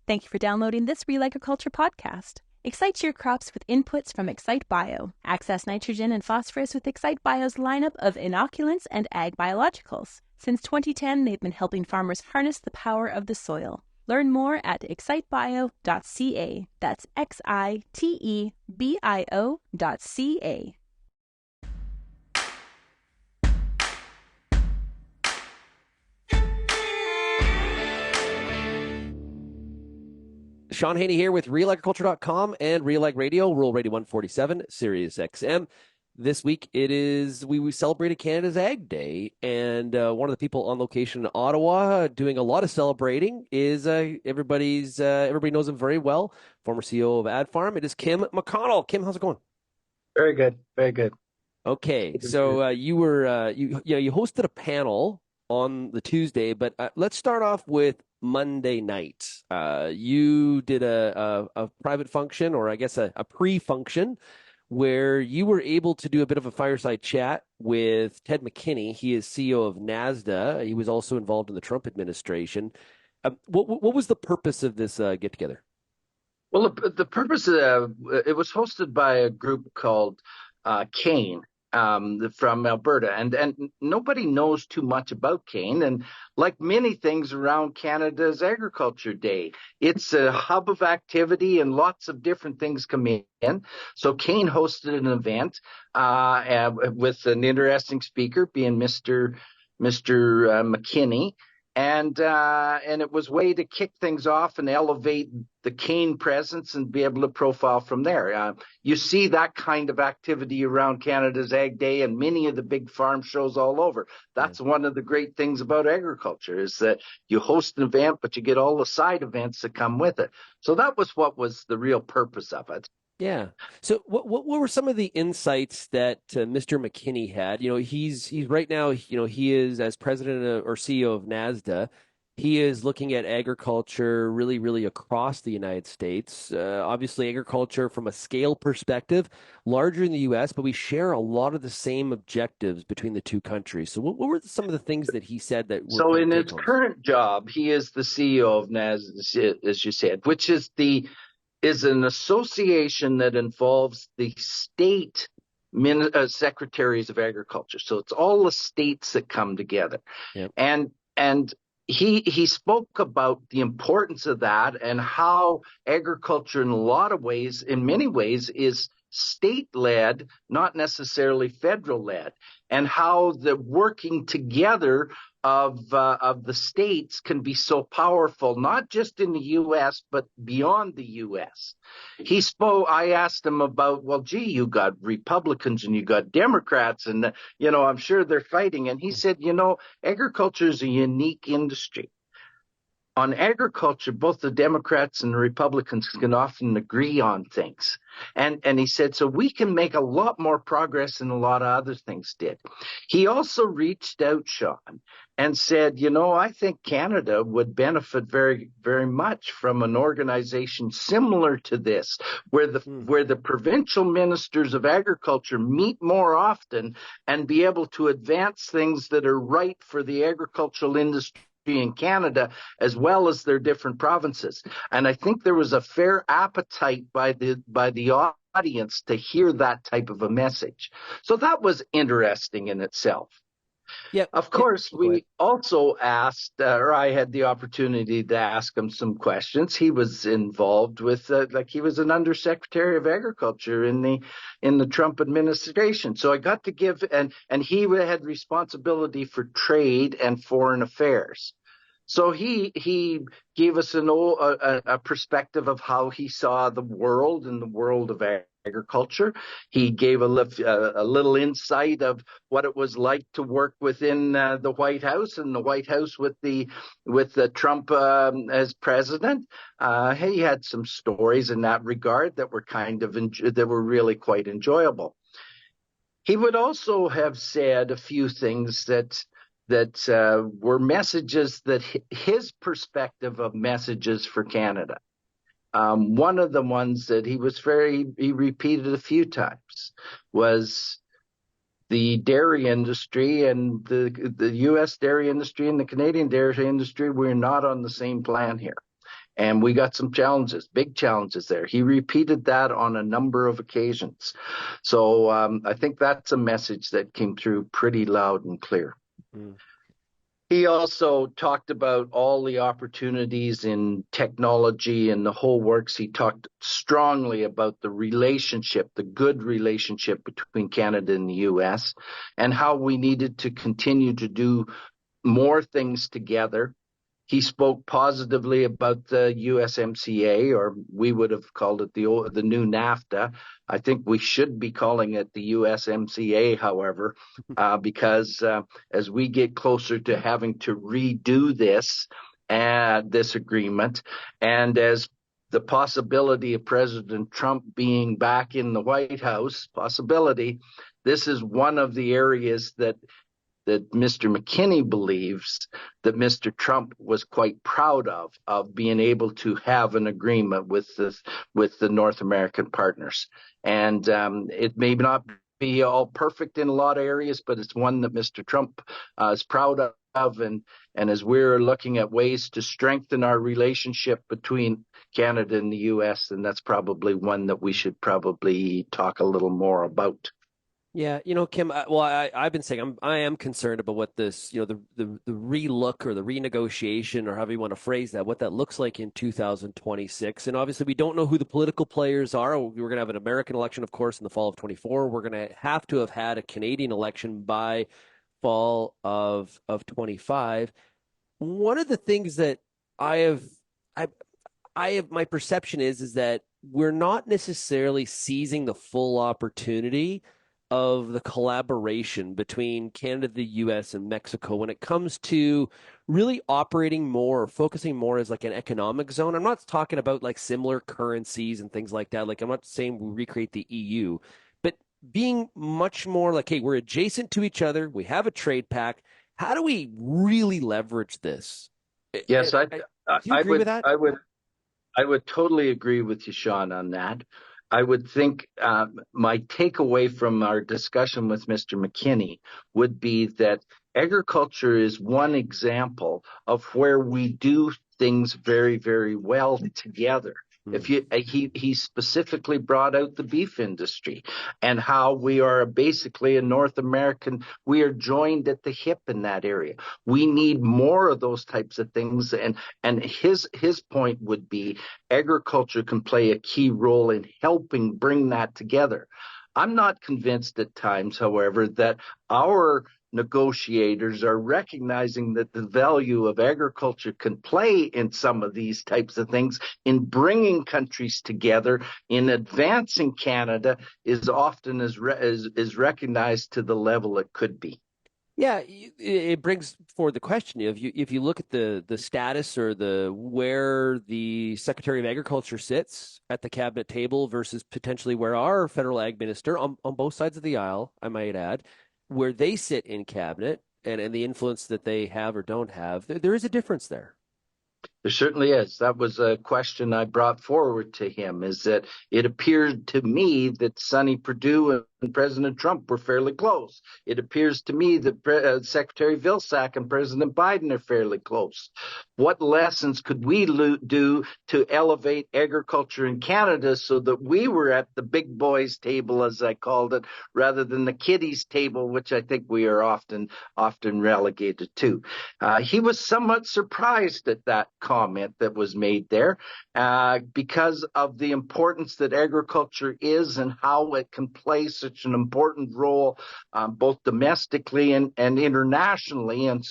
Thank you for downloading this Real Agriculture podcast. Excite your crops with inputs from Excite Bio. Access nitrogen and phosphorus with Excite Bio's lineup of inoculants and ag biologicals. Since 2010, they've been helping farmers harness the power of the soil. Learn more at excitebio.ca. That's XITEBIO.ca. Sean Haney here with RealAgriculture.com and Real Ag Radio, Rural Radio 147, Sirius XM. This week we celebrated Canada's Ag Day, and one of the people on location in Ottawa doing a lot of celebrating is everybody knows him very well, former CEO of Ad Farm. It is Kim McConnell. Kim, how's it going? Very good, very good. Okay, so you hosted a panel on the Tuesday, but let's start off with Monday night. You did a private function, or I guess a pre-function, where you were able to do a bit of a fireside chat with Ted McKinney. He is CEO of NASDA. He was also involved in the Trump administration. What was the purpose of this get-together? Well, the purpose of it was hosted by a group called CANE. From Alberta, and nobody knows too much about CANE. And like many things around Canada's Agriculture Day, it's a hub of activity and lots of different things come in. So CANE hosted an event with an interesting speaker, being Mr. McKinney. And it was a way to kick things off and elevate the CANE presence and be able to profile from there. You see that kind of activity around Canada's Ag Day and many of the big farm shows all over. That's one of the great things about agriculture, is that you host an event, but you get all the side events that come with it. So that was what was the real purpose of it. Yeah. So what were some of the insights that Mr. McKinney had? He's right now, he is, as president or CEO of NASDA, he is looking at agriculture really, really across the United States. Obviously, agriculture from a scale perspective, larger in the U.S., but we share a lot of the same objectives between the two countries. So what were some of the things that he said that were... So in his current job, he is the CEO of NASDA, as you said, which is an association that involves the state secretaries of agriculture. So it's all the states that come together. Yep. And he spoke about the importance of that and how agriculture in many ways is state-led, not necessarily federal-led, and how the working together of the states can be so powerful, not just in the U.S., but beyond the U.S. I asked him about, well, gee, you got Republicans and you got Democrats, and, I'm sure they're fighting. And he said, agriculture is a unique industry. On agriculture, both the Democrats and the Republicans can often agree on things. And he said, so we can make a lot more progress than a lot of other things did. He also reached out, Sean, and said, I think Canada would benefit very, very much from an organization similar to this, where the provincial ministers of agriculture meet more often and be able to advance things that are right for the agricultural industry in Canada, as well as their different provinces. And I think there was a fair appetite by the audience to hear that type of a message. So that was interesting in itself. Yeah. Of course, we also asked, or I had the opportunity to ask him some questions. He was involved with, he was an undersecretary of agriculture in the Trump administration. So I got to give, and he had responsibility for trade and foreign affairs. So he gave us a perspective of how he saw the world and the world of agriculture. He gave a little insight of what it was like to work within the White House, and the White House with Trump as president. He had some stories in that regard that were that were really quite enjoyable. He would also have said a few things that were messages that his perspective of messages for Canada. One of the ones that he repeated a few times was the dairy industry and the U.S. dairy industry and the Canadian dairy industry. We're not on the same plan here. And we got some challenges, big challenges there. He repeated that on a number of occasions. So I think that's a message that came through pretty loud and clear. Mm. He also talked about all the opportunities in technology and the whole works. He talked strongly about the relationship, the good relationship between Canada and the U.S., and how we needed to continue to do more things together. He spoke positively about the USMCA, or we would have called it the new NAFTA. I think we should be calling it the USMCA, however, because as we get closer to having to redo this agreement, and as the possibility of President Trump being back in the White House, this is one of the areas that Mr. McKinney believes that Mr. Trump was quite proud of being able to have an agreement with the North American partners. And it may not be all perfect in a lot of areas, but it's one that Mr. Trump is proud of. And as we're looking at ways to strengthen our relationship between Canada and the U.S., then that's probably one that we should probably talk a little more about. Yeah, Kim, I've been saying I am concerned about what this, the relook or the renegotiation or however you want to phrase that, what that looks like in 2026. And obviously we don't know who the political players are. We're going to have an American election, of course, in the fall of 24. We're going to have had a Canadian election by fall of 25. One of the things that I have my perception is that we're not necessarily seizing the full opportunity of the collaboration between Canada, the U.S., and Mexico when it comes to really operating more or focusing more as like an economic zone. I'm not talking about like similar currencies and things like that. Like I'm not saying we recreate the EU, but being much more like, hey, we're adjacent to each other. We have a trade pact. How do we really leverage this? Yes, do you agree with that? I would totally agree with you, Sean, on that. I would think my takeaway from our discussion with Mr. McKinney would be that agriculture is one example of where we do things very, very well together. If he specifically brought out the beef industry and how we are basically a North American, we are joined at the hip in that area. We need more of those types of things. And his point would be agriculture can play a key role in helping bring that together. I'm not convinced at times, however, that our negotiators are recognizing that the value of agriculture can play in some of these types of things in bringing countries together, in advancing Canada is often is recognized to the level it could be. Yeah, it brings forward the question if you look at the status or where the Secretary of Agriculture sits at the cabinet table versus potentially where our federal ag minister on both sides of the aisle, I might add, where they sit in cabinet and the influence that they have or don't have, there is a difference there. There certainly is. That was a question I brought forward to him, is that it appeared to me that Sonny Perdue and President Trump were fairly close. It appears to me that Secretary Vilsack and President Biden are fairly close. What lessons could we do to elevate agriculture in Canada so that we were at the big boys table, as I called it, rather than the kiddies table, which I think we are often relegated to? He was somewhat surprised at that comment that was made there because of the importance that agriculture is and how it can play such an important role both domestically and internationally and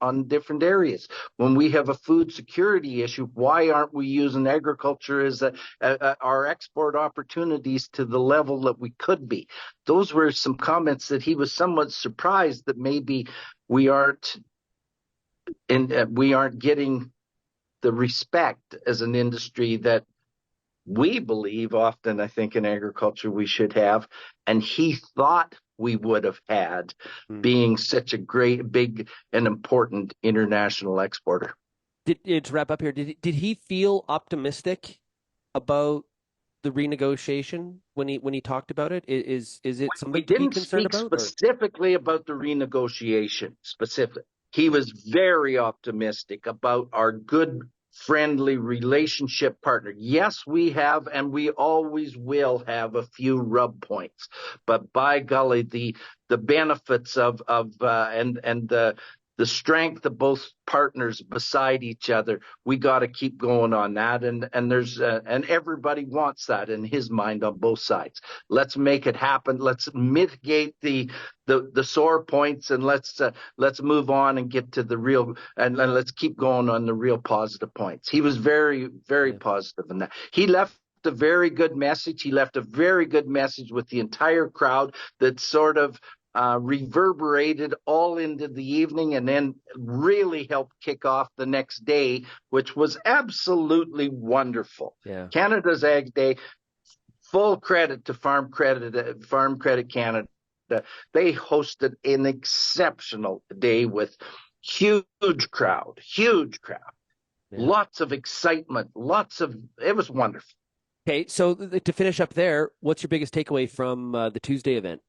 on different areas. When we have a food security issue, why aren't we using agriculture as our export opportunities to the level that we could be? Those were some comments that he was somewhat surprised that maybe we aren't getting the respect as an industry that we believe often, I think, in agriculture we should have, and he thought we would have had, being such a great, big, and important international exporter. To wrap up here, did he feel optimistic about the renegotiation when he talked about it? Is it something to be concerned about? We didn't speak specifically about the renegotiation. He was very optimistic about our good friendly relationship partner. Yes, we have, and we always will have a few rub points, but by golly, the benefits and the strength of both partners beside each other, we got to keep going on that. And there's and everybody wants that in his mind on both sides. Let's make it happen. Let's mitigate the sore points, and let's move on and get to the real, and let's keep going on the real positive points. He was very, very positive in that. He left a very good message. He left a very good message with the entire crowd that sort of reverberated all into the evening, and then really helped kick off the next day, which was absolutely wonderful. Yeah. Canada's Ag Day, full credit to Farm Credit Canada. They hosted an exceptional day with huge crowd, lots of excitement, it was wonderful. Okay, so to finish up there, what's your biggest takeaway from the Tuesday event?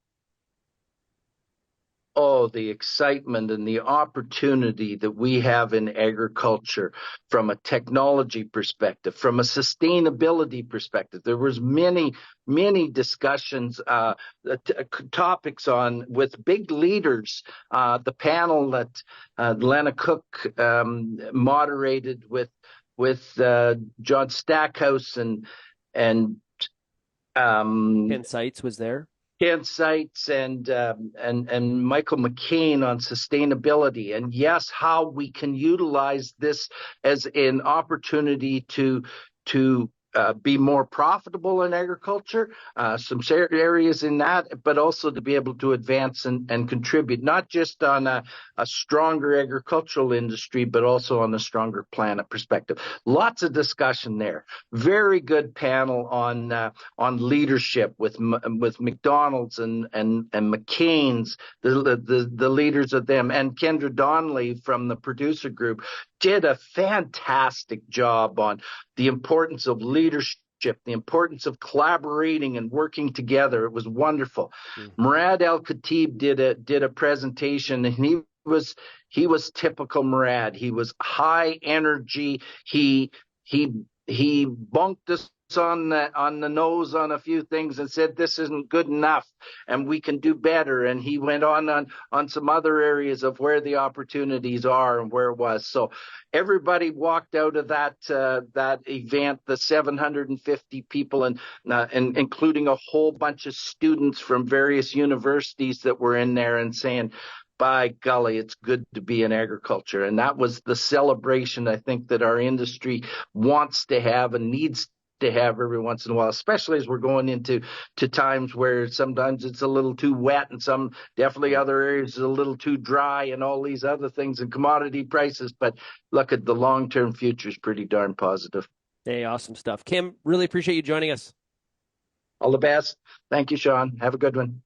Oh, the excitement and the opportunity that we have in agriculture from a technology perspective, from a sustainability perspective. There was many discussions, topics on with big leaders. The panel that Lena Cook moderated with John Stackhouse and Ken Seitz was there. Ken Seitz and Michael McCain on sustainability, and yes, how we can utilize this as an opportunity to be more profitable in agriculture, some areas in that, but also to be able to advance and contribute, not just on a stronger agricultural industry, but also on a stronger planet perspective. Lots of discussion there. Very good panel on leadership with McDonald's and McCain's, the leaders of them, and Kendra Donnelly from the producer group did a fantastic job on the importance of leadership, the importance of collaborating and working together. It was wonderful. Murad Al-Khatib did a presentation, and he was typical Murad. He was high energy. He bunked us on the nose on a few things and said this isn't good enough and we can do better, and he went on some other areas of where the opportunities are and where it was. So everybody walked out of that event, the 750 people, and including a whole bunch of students from various universities that were in there, and saying, by golly, it's good to be in agriculture. And that was the celebration I think that our industry wants to have and needs to have every once in a while, especially as we're going into times where sometimes it's a little too wet, and some definitely other areas is a little too dry, and all these other things, and commodity prices. But look, at the long-term future is pretty darn positive. Hey, awesome stuff. Kim, really appreciate you joining us. All the best. Thank you, Sean. Have a good one.